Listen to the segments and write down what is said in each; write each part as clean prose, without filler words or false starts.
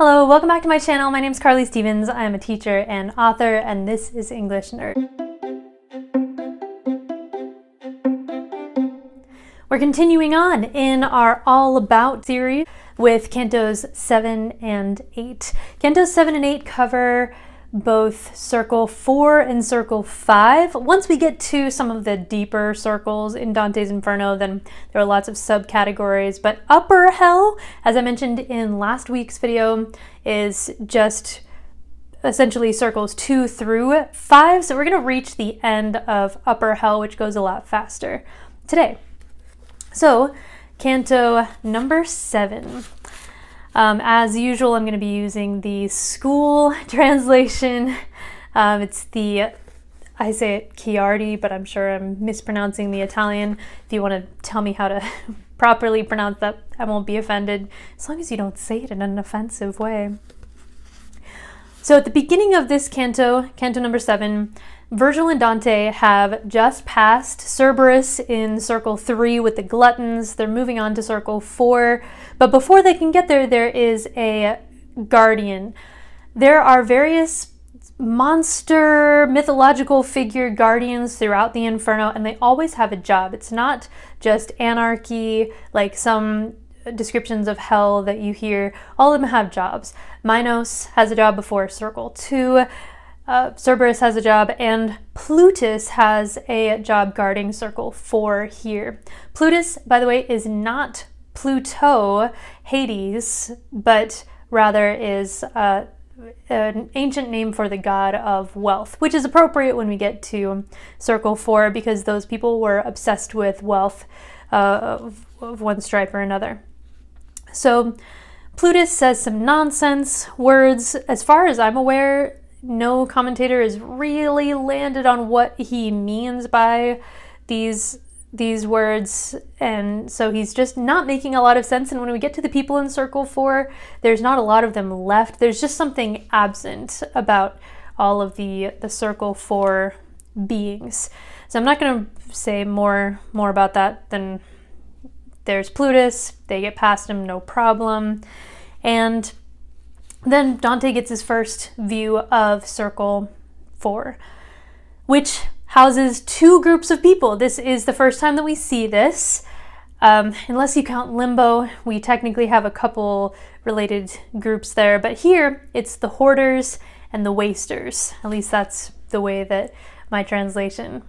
Hello, welcome back to my channel. My name is Carly Stevens. I am a teacher and author, and this is English Nerd. We're continuing on in our All About series with Cantos 7 and 8. Cantos 7 and 8 cover both Circle 4 and Circle 5. Once we get to some of the deeper circles in Dante's Inferno, then there are lots of subcategories. But Upper Hell, as I mentioned in last week's video, is just essentially circles 2 through 5. So we're going to reach the end of Upper Hell, which goes a lot faster today. So, Canto number 7. As usual, I'm going to be using the school translation. It's the, I say it Chiardi, but I'm sure I'm mispronouncing the Italian. If you want to tell me how to properly pronounce that, I won't be offended, as long as you don't say it in an offensive way. So at the beginning of this canto, Canto number 7, Virgil and Dante have just passed Cerberus in Circle 3 with the gluttons. They're moving on to Circle 4. But before they can get there, there is a guardian. There are various monster, mythological figure guardians throughout the Inferno, and they always have a job. It's not just anarchy, like some descriptions of hell that you hear. All of them have jobs. Minos has a job before Circle 2. Cerberus has a job, and Plutus has a job guarding Circle 4 here. Plutus, by the way, is not Pluto, Hades, but rather is an ancient name for the god of wealth, which is appropriate when we get to Circle 4 because those people were obsessed with wealth of one stripe or another. So Plutus says some nonsense words. As far as I'm aware, no commentator has really landed on what he means by these words, and so he's just not making a lot of sense. And when we get to the people in Circle 4, there's not a lot of them left. There's just something absent about all of the Circle 4 beings. So I'm not going to say more about that than there's Plutus. They get past him, no problem. And then Dante gets his first view of Circle 4, which houses two groups of people. This is the first time that we see this. Unless you count Limbo, we technically have a couple related groups there. But here, it's the Hoarders and the Wasters. At least that's the way that my translation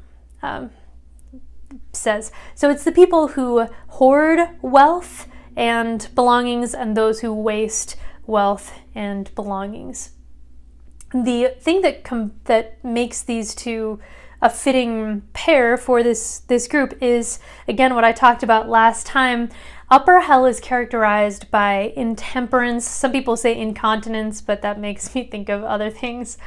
says. So it's the people who hoard wealth and belongings and those who waste wealth and belongings. The thing that makes these two a fitting pair for this group is, again, what I talked about last time. Upper Hell is characterized by intemperance. Some people say incontinence, but that makes me think of other things.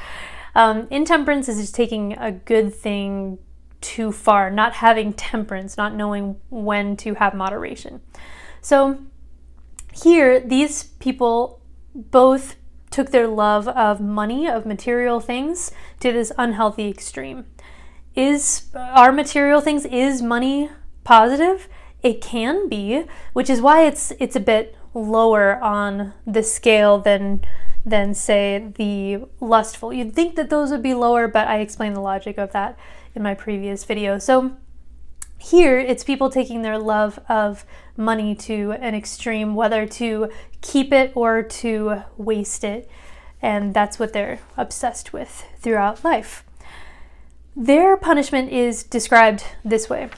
Intemperance is just taking a good thing too far, not having temperance, not knowing when to have moderation. So here, these people both took their love of money, of material things, to this unhealthy extreme. Are material things, is money positive? It can be, which is why it's a bit lower on the scale than say the lustful. You'd think that those would be lower, but I explained the logic of that in my previous video. So here, it's people taking their love of money to an extreme, whether to keep it or to waste it. And that's what they're obsessed with throughout life. Their punishment is described this way.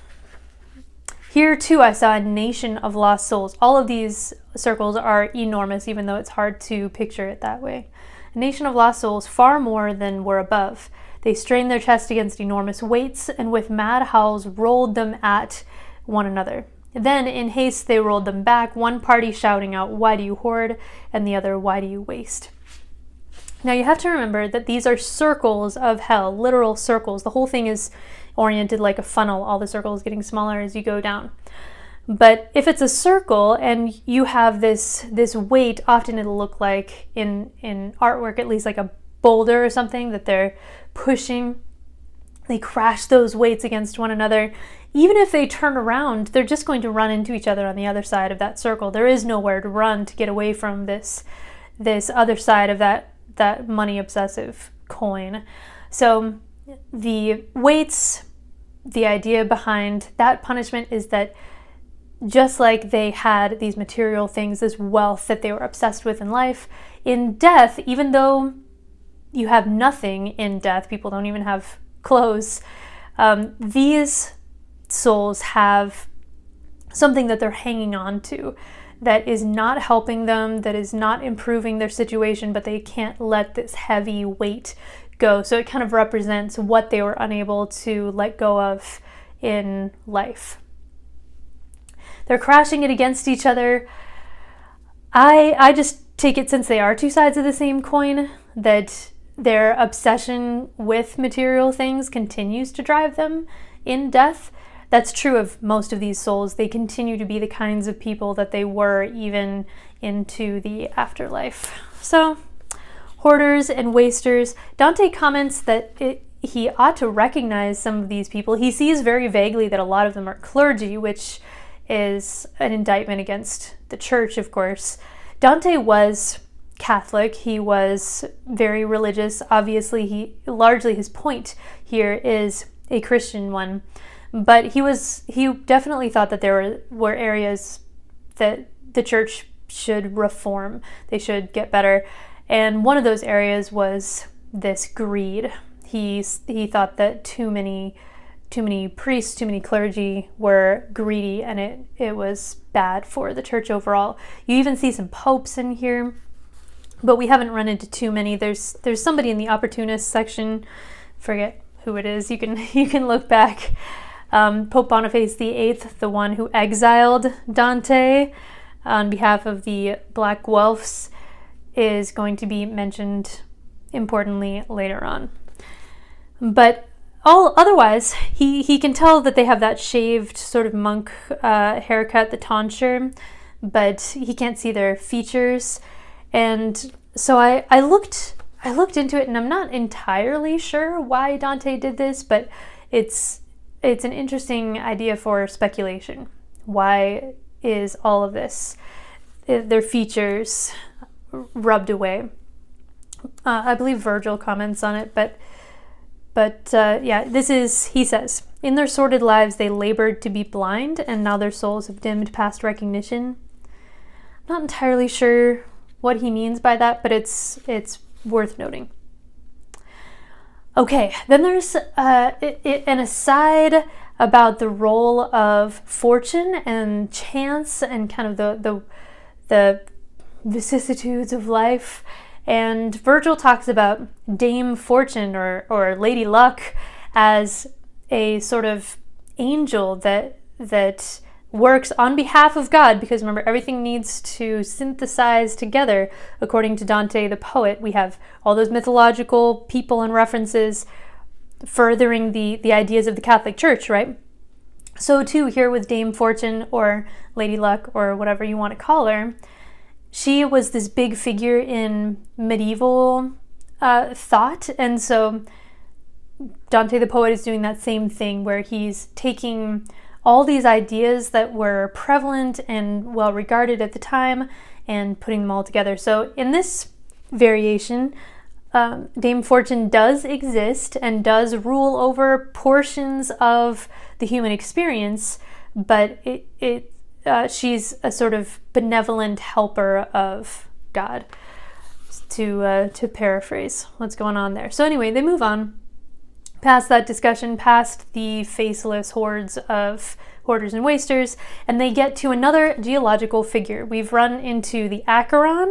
Here, too, I saw a nation of lost souls. All of these circles are enormous, even though it's hard to picture it that way. A nation of lost souls, far more than were above. They strained their chest against enormous weights, and with mad howls rolled them at one another. Then, in haste, they rolled them back, one party shouting out, "Why do you hoard?" and the other, "Why do you waste?" Now, you have to remember that these are circles of hell, literal circles. The whole thing is oriented like a funnel, all the circles getting smaller as you go down. But if it's a circle and you have this weight, often it'll look like, in artwork at least, like a boulder or something that they're pushing. They crash those weights against one another. Even if they turn around, they're just going to run into each other on the other side of that circle. There is nowhere to run to get away from this this other side of that money obsessive coin. So the weights, the idea behind that punishment is that just like they had these material things, this wealth that they were obsessed with in life, in death, even though you have nothing in death, people don't even have clothes, these souls have something that they're hanging on to that is not helping them, that is not improving their situation, but they can't let this heavy weight go. So it kind of represents what they were unable to let go of in life. They're crashing it against each other. I just take it, since they are two sides of the same coin, that their obsession with material things continues to drive them in death. That's true of most of these souls. They continue to be the kinds of people that they were even into the afterlife. So, Hoarders and Wasters. Dante comments that he ought to recognize some of these people. He sees very vaguely that a lot of them are clergy, which is an indictment against the church, of course. Dante was Catholic. He was very religious. Obviously, largely his point here is a Christian one. But he definitely thought that there were areas that the church should reform. They should get better. And one of those areas was this greed. He thought that too many priests, too many clergy were greedy, and it was bad for the church overall. You even see some popes in here, but we haven't run into too many. There's somebody in the opportunist section, forget who it is. You can look back. Pope Boniface VIII, the one who exiled Dante on behalf of the Black Guelphs, is going to be mentioned importantly later on. But otherwise, he can tell that they have that shaved sort of monk haircut, the tonsure, but he can't see their features. And so I looked into it, and I'm not entirely sure why Dante did this, but it's an interesting idea for speculation. Why is all of this, their features, rubbed away? I believe Virgil comments on it, but this is, he says, in their sordid lives they labored to be blind, and now their souls have dimmed past recognition. I'm not entirely sure what he means by that, but it's worth noting. Okay, then there's an aside about the role of fortune and chance and kind of the vicissitudes of life. And Virgil talks about Dame Fortune or Lady Luck as a sort of angel that works on behalf of God, because remember, everything needs to synthesize together. According to Dante the poet, we have all those mythological people and references furthering the ideas of the Catholic Church, right? So too here with Dame Fortune or Lady Luck or whatever you want to call her. She was this big figure in medieval thought, and so Dante the poet is doing that same thing where he's taking all these ideas that were prevalent and well regarded at the time and putting them all together. So in this variation, Dame Fortune does exist and does rule over portions of the human experience, but she's a sort of benevolent helper of God, to paraphrase what's going on there. So anyway, they move on past that discussion, past the faceless hordes of Hoarders and Wasters, and they get to another geological figure. We've run into the Acheron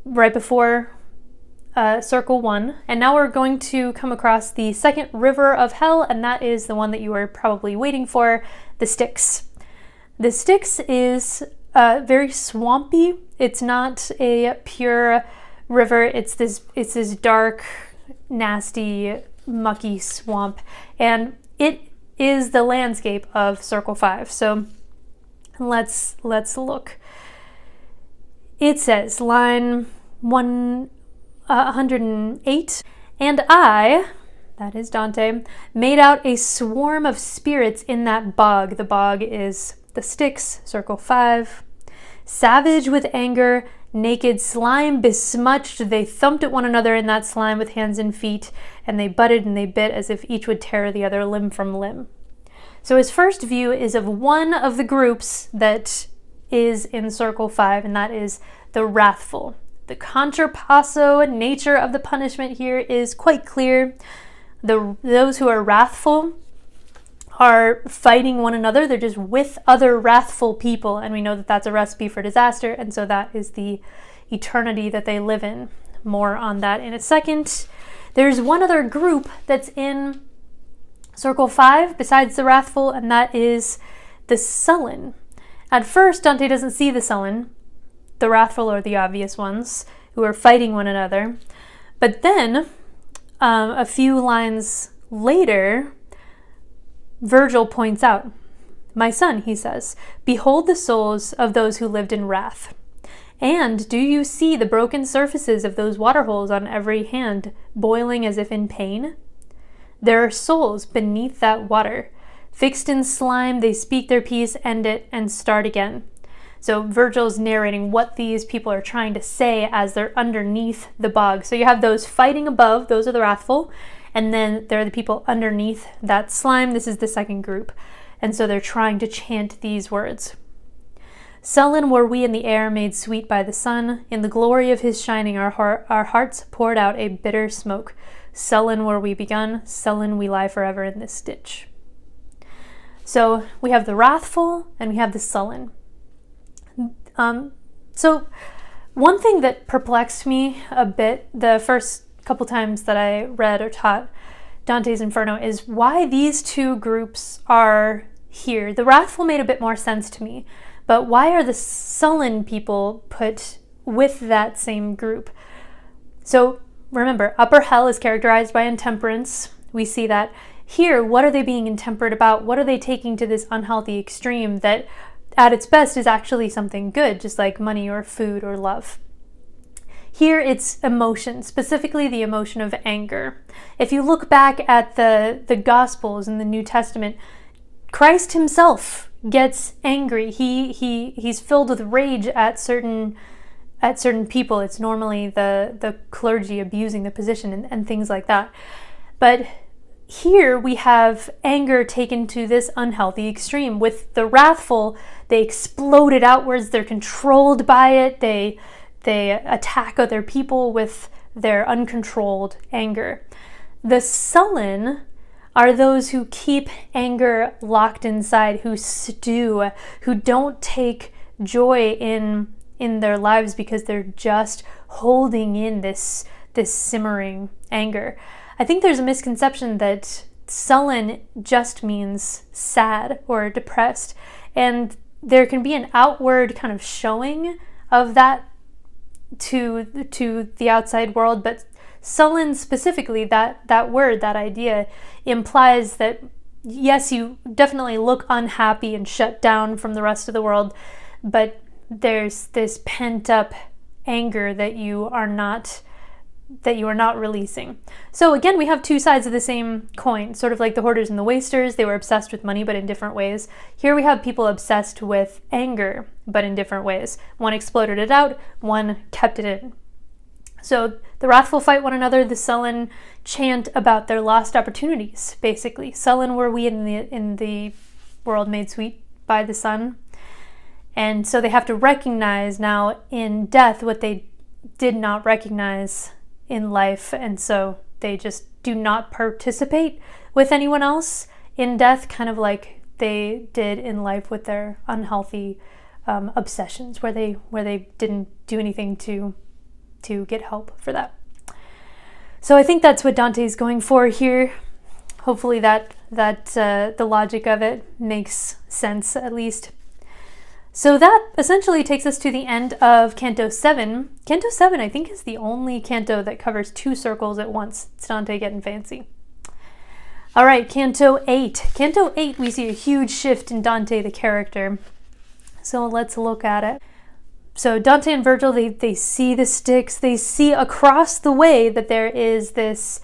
right before Circle 1, and now we're going to come across the second river of hell, and that is the one that you were probably waiting for, the Styx. The Styx is very swampy. It's not a pure river. It's this dark, nasty, mucky swamp, and it is the landscape of Circle 5. So let's look. It says, line 108, and I, that is Dante, made out a swarm of spirits in that bog. The bog is the Styx, Circle 5. Savage with anger, naked, slime besmutched. They thumped at one another in that slime with hands and feet, and they butted and they bit as if each would tear the other limb from limb. So his first view is of one of the groups that is in Circle 5, and that is the wrathful. The contrapasso nature of the punishment here is quite clear. Those who are wrathful are fighting one another. They're just with other wrathful people, and we know that that's a recipe for disaster, and so that is the eternity that they live in. More on that in a second. There's one other group that's in Circle 5 besides the wrathful, and that is the sullen. At first, Dante doesn't see the sullen. The wrathful are the obvious ones who are fighting one another. But then, a few lines later, Virgil points out, "My son," he says, "behold the souls of those who lived in wrath. And do you see the broken surfaces of those waterholes on every hand, boiling as if in pain? There are souls beneath that water. Fixed in slime, they speak their piece, end it, and start again." So Virgil's narrating what these people are trying to say as they're underneath the bog. So you have those fighting above, those are the wrathful, and then there are the people underneath that slime. This is the second group. And so they're trying to chant these words. "Sullen were we in the air, made sweet by the sun. In the glory of his shining, our hearts poured out a bitter smoke. Sullen were we begun, sullen we lie forever in this ditch." So we have the wrathful and we have the sullen. So one thing that perplexed me a bit the first couple times that I read or taught Dante's Inferno is why these two groups are here. The wrathful made a bit more sense to me, but why are the sullen people put with that same group? So remember, upper hell is characterized by intemperance. We see that here. What are they being intemperate about? What are they taking to this unhealthy extreme that at its best is actually something good, just like money or food or love? Here it's emotion, specifically the emotion of anger. If you look back at the Gospels in the New Testament, Christ himself gets angry. He's filled with rage at certain people. It's normally the clergy abusing the position and things like that. But here we have anger taken to this unhealthy extreme. With the wrathful, they explode it outwards. They're controlled by it. They attack other people with their uncontrolled anger. The sullen are those who keep anger locked inside, who stew, who don't take joy in their lives because they're just holding in this simmering anger. I think there's a misconception that sullen just means sad or depressed, and there can be an outward kind of showing of that to the outside world, but sullen specifically, that word, that idea, implies that yes, you definitely look unhappy and shut down from the rest of the world, but there's this pent-up anger that you are not releasing. So again, we have two sides of the same coin, sort of like the Hoarders and the Wasters. They were obsessed with money, but in different ways. Here we have people obsessed with anger, but in different ways. One exploded it out, one kept it in. So the wrathful fight one another, the sullen chant about their lost opportunities, basically. Sullen were we in the world made sweet by the sun. And so they have to recognize now in death what they did not recognize in life, and so they just do not participate with anyone else in death, kind of like they did in life with their unhealthy obsessions, where they didn't do anything to get help for that. So I think that's what Dante's going for here. Hopefully that the logic of it makes sense, at least. So that essentially takes us to the end of Canto 7. Canto 7, I think, is the only canto that covers two circles at once. It's Dante getting fancy. All right, Canto 8. Canto 8, we see a huge shift in Dante, the character. So let's look at it. So Dante and Virgil, they see the Styx. They see across the way that there is this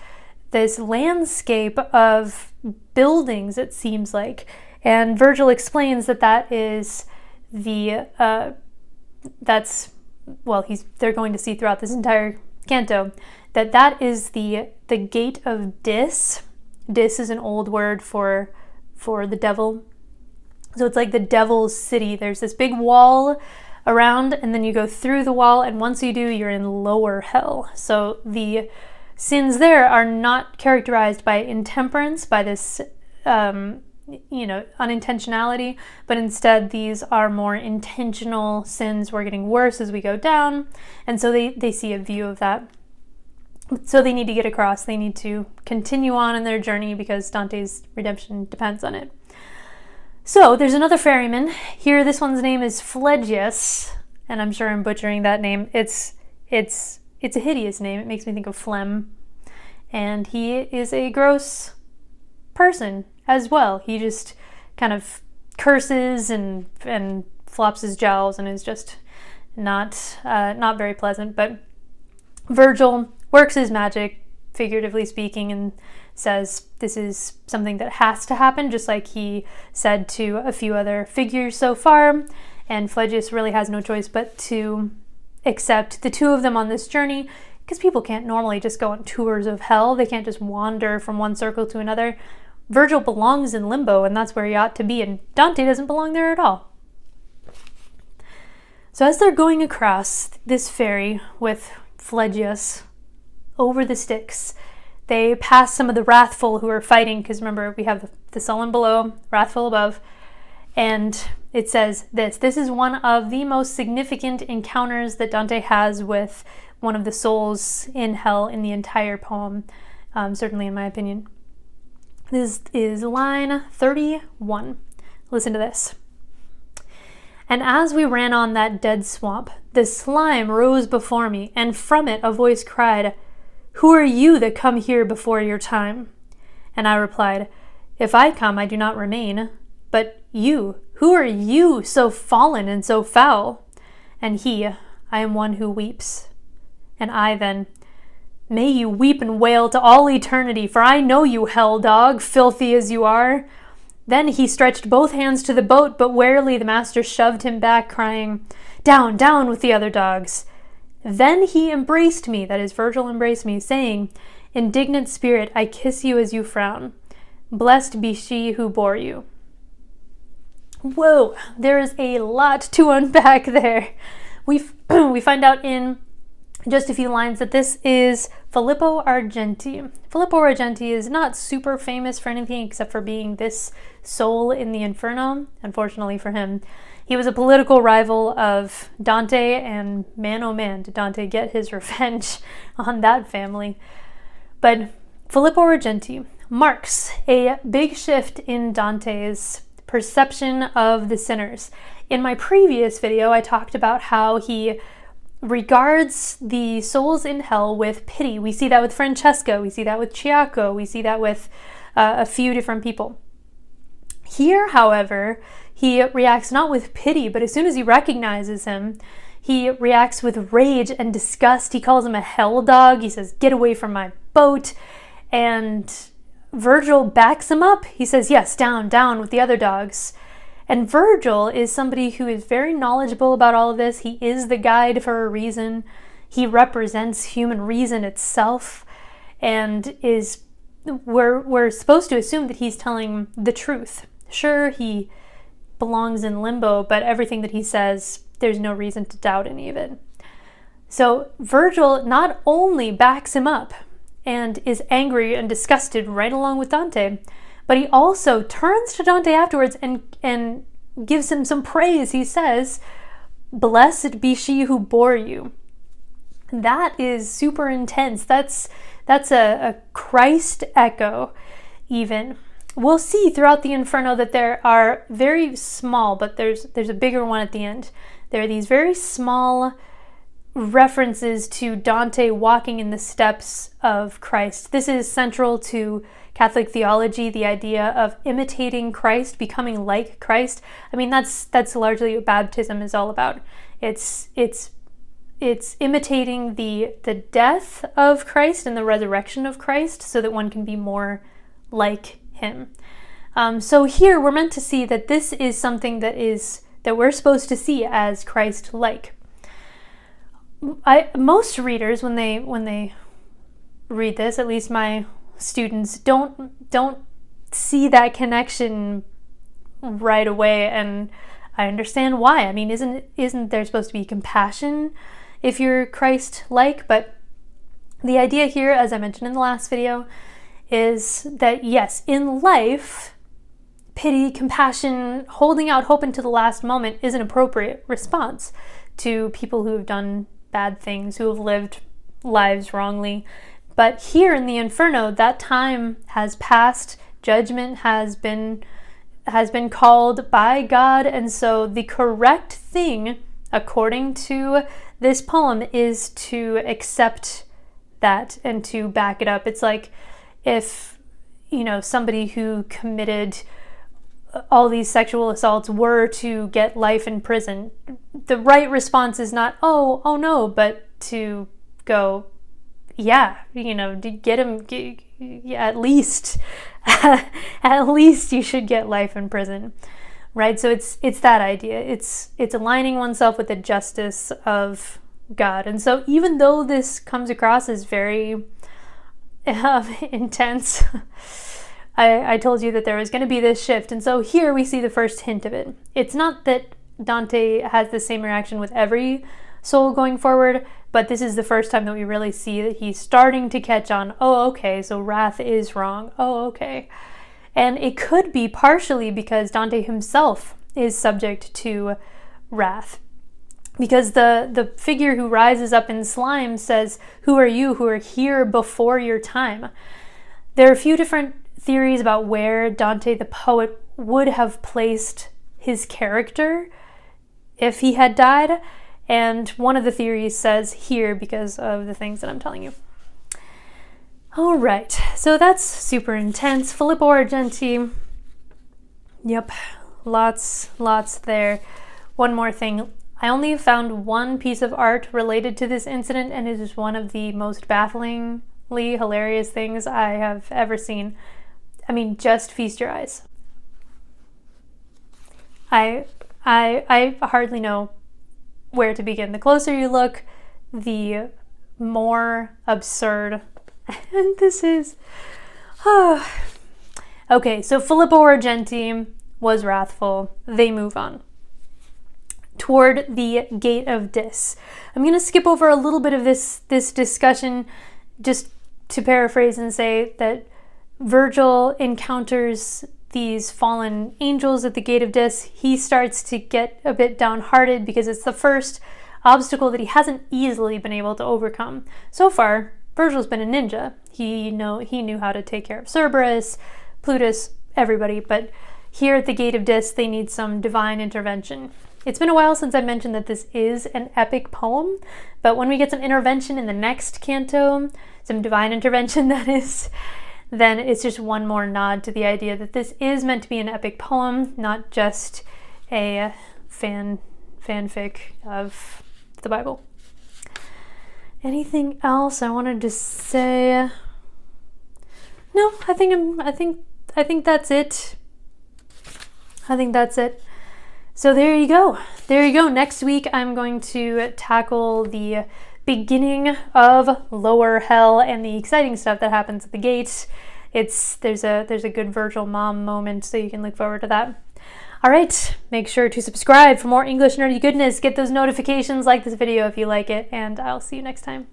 landscape of buildings, it seems like. And Virgil explains that is that's they're going to see throughout this entire canto, that is the gate of Dis. Dis is an old word for the devil. So it's like the devil's city. There's this big wall around, and then you go through the wall, and once you do, you're in lower hell. So the sins there are not characterized by intemperance, by this unintentionality, but instead these are more intentional sins. We're getting worse as we go down, and so they see a view of that. So they need to get across. They need to continue on in their journey because Dante's redemption depends on it. So there's another ferryman here. This one's name is Phlegias, and I'm sure I'm butchering that name. It's a hideous name. It makes me think of phlegm, and he is a gross person as well. He just kind of curses and flops his jowls and is just not very pleasant. But Virgil works his magic, figuratively speaking, and says this is something that has to happen, just like he said to a few other figures so far. And Phlegias really has no choice but to accept the two of them on this journey, because people can't normally just go on tours of hell. They can't just wander from one circle to another. Virgil belongs in limbo, and that's where he ought to be, and Dante doesn't belong there at all. So as they're going across this ferry with Phlegias over the Styx, they pass some of the wrathful who are fighting, because remember, we have the sullen below, wrathful above, and it says this is one of the most significant encounters that Dante has with one of the souls in hell in the entire poem, certainly in my opinion. This is line 31. Listen to this. And as we ran on that dead swamp, the slime rose before me, and from it a voice cried, "Who are you that come here before your time?" And I replied, "If I come, I do not remain. But you, who are you, so fallen and so foul?" And he, "I am one who weeps." And I then, "May you weep and wail to all eternity, for I know you, hell dog, filthy as you are." Then he stretched both hands to the boat, but warily the master shoved him back, crying, "Down, down with the other dogs." Then he embraced me, that is, Virgil embraced me, saying, "Indignant spirit, I kiss you as you frown. Blessed be she who bore you." Whoa, there is a lot to unpack there. We find out in just a few lines that this is Filippo Argenti. Filippo Argenti is not super famous for anything except for being this soul in the Inferno, unfortunately for him. He was a political rival of Dante, and man oh man, did Dante get his revenge on that family. But Filippo Argenti marks a big shift in Dante's perception of the sinners. In my previous video, I talked about how he regards the souls in hell with pity. We see that with Francesca, we see that with Chiaco, we see that with a few different people. Here, however, he reacts not with pity, but as soon as he recognizes him, he reacts with rage and disgust. He calls him a hell dog. He says, "Get away from my boat." And Virgil backs him up. He says, "Yes, down, down with the other dogs." And Virgil is somebody who is very knowledgeable about all of this. He is the guide for a reason. He represents human reason itself, and we're supposed to assume that he's telling the truth. Sure, he belongs in limbo, but everything that he says, there's no reason to doubt any of it. So Virgil not only backs him up and is angry and disgusted right along with Dante, but he also turns to Dante afterwards and gives him some praise. He says, "Blessed be she who bore you." That is super intense. That's a Christ echo even. We'll see throughout the Inferno that there are very small, but there's a bigger one at the end. There are these very small references to Dante walking in the steps of Christ. This is central to Catholic theology, the idea of imitating Christ, becoming like Christ. I mean, that's largely what baptism is all about. It's imitating the death of Christ and the resurrection of Christ so that one can be more like him. So here we're meant to see that this is something that we're supposed to see as Christ-like. most readers when they read this, at least my students, don't see that connection right away, and I understand why. I mean, isn't there supposed to be compassion if you're Christ-like? But the idea here, as I mentioned in the last video, is that yes, in life, pity, compassion, holding out hope until the last moment is an appropriate response to people who have done bad things, who have lived lives wrongly. But here in the Inferno, that time has passed, judgment has been called by God, and so the correct thing, according to this poem, is to accept that and to back it up. It's like if, somebody who committed all these sexual assaults were to get life in prison, the right response is not, oh no, but to go, to get him, at least you should get life in prison, right? So it's that idea. It's aligning oneself with the justice of God. And so even though this comes across as very intense, I told you that there was going to be this shift, and so here we see the first hint of it. It's not that Dante has the same reaction with every soul going forward, but this is the first time that we really see that he's starting to catch on. Oh, okay, so wrath is wrong. Oh, okay. And it could be partially because Dante himself is subject to wrath. Because the figure who rises up in slime says, "Who are you who are here before your time?" There are a few different theories about where Dante the poet would have placed his character if he had died, and one of the theories says here because of the things that I'm telling you. All right, so that's super intense. Filippo Argenti, yep, lots there. One more thing, I only found one piece of art related to this incident, and it is one of the most bafflingly hilarious things I have ever seen. I mean, just feast your eyes. I hardly know where to begin. The closer you look, the more absurd this is. Okay, so Filippo Argenti was wrathful. They move on toward the Gate of Dis. I'm going to skip over a little bit of this discussion just to paraphrase and say that Virgil encounters these fallen angels at the Gate of Dis. He starts to get a bit downhearted because it's the first obstacle that he hasn't easily been able to overcome. So far, Virgil's been a ninja. He knew how to take care of Cerberus, Plutus, everybody, but here at the Gate of Dis, they need some divine intervention. It's been a while since I mentioned that this is an epic poem, but when we get some intervention in the next canto, some divine intervention that is, then it's just one more nod to the idea that this is meant to be an epic poem, not just a fanfic of the Bible. Anything else I wanted to say? No, I think that's it. I think that's it. So there you go. There you go. Next week I'm going to tackle the beginning of Lower Hell and the exciting stuff that happens at the gate. There's a good Virgil mom moment, so you can look forward to that. All right, make sure to subscribe for more English nerdy goodness. Get those notifications, like this video if you like it, and I'll see you next time.